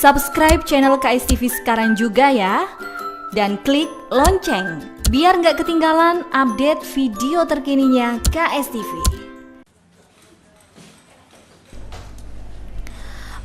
Subscribe channel KSTV sekarang juga ya. Dan klik lonceng, biar nggak ketinggalan update video terkininya KSTV.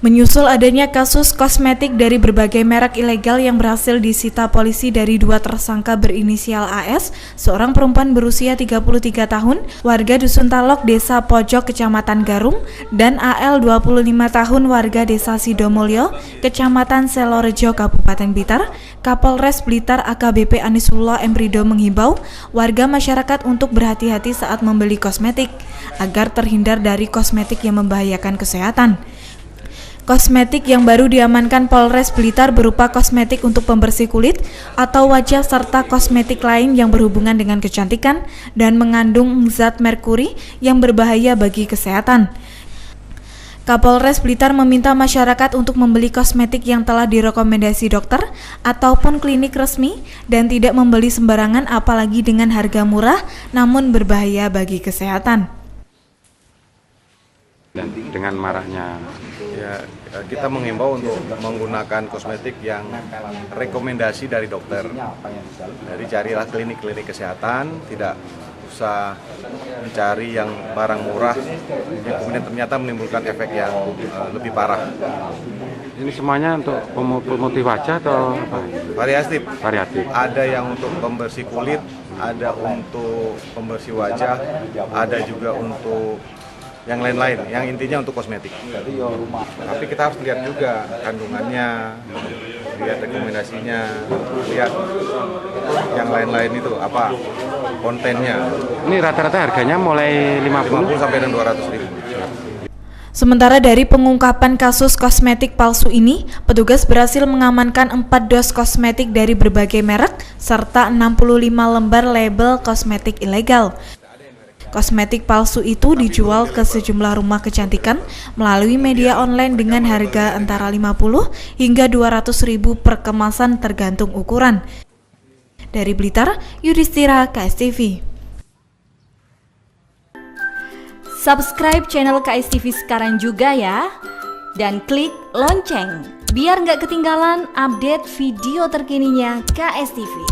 Menyusul adanya kasus kosmetik dari berbagai merek ilegal yang berhasil disita polisi dari dua tersangka berinisial AS, seorang perempuan berusia 33 tahun, warga Dusun Talok, Desa Pojok, Kecamatan Garum, dan AL 25 tahun, warga Desa Sidomulyo, Kecamatan Selorejo, Kabupaten Blitar, Kapolres Blitar AKBP Anisullah M. Rido menghimbau warga masyarakat untuk berhati-hati saat membeli kosmetik, agar terhindar dari kosmetik yang membahayakan kesehatan. Kosmetik yang baru diamankan Polres Blitar berupa kosmetik untuk pembersih kulit atau wajah serta kosmetik lain yang berhubungan dengan kecantikan dan mengandung zat merkuri yang berbahaya bagi kesehatan. Kapolres Blitar meminta masyarakat untuk membeli kosmetik yang telah direkomendasi dokter ataupun klinik resmi dan tidak membeli sembarangan apalagi dengan harga murah namun berbahaya bagi kesehatan. Dengan maraknya kita menghimbau untuk menggunakan kosmetik yang rekomendasi dari dokter. Jadi carilah klinik-klinik kesehatan, tidak usah mencari yang barang murah yang kemudian ternyata menimbulkan efek yang lebih parah. ini semuanya untuk pemutih wajah atau apa? Variatif. Ada yang untuk pembersih kulit, ada untuk pembersih wajah, ada juga untuk yang lain-lain, yang intinya untuk kosmetik. Tapi kita harus lihat juga kandungannya, lihat rekomendasinya, lihat yang lain-lain itu apa kontennya. Ini rata-rata harganya mulai 50 sampai dengan 200 ribu. Sementara dari pengungkapan kasus kosmetik palsu ini, petugas berhasil mengamankan 4 dos kosmetik dari berbagai merek serta 65 lembar label kosmetik ilegal. Kosmetik palsu itu dijual ke sejumlah rumah kecantikan melalui media online dengan harga antara 50 hingga 200 ribu per kemasan tergantung ukuran. Dari Blitar, Yudhistira, KSTV. Subscribe channel KSTV sekarang juga ya. Dan klik lonceng, biar nggak ketinggalan update video terkininya KSTV.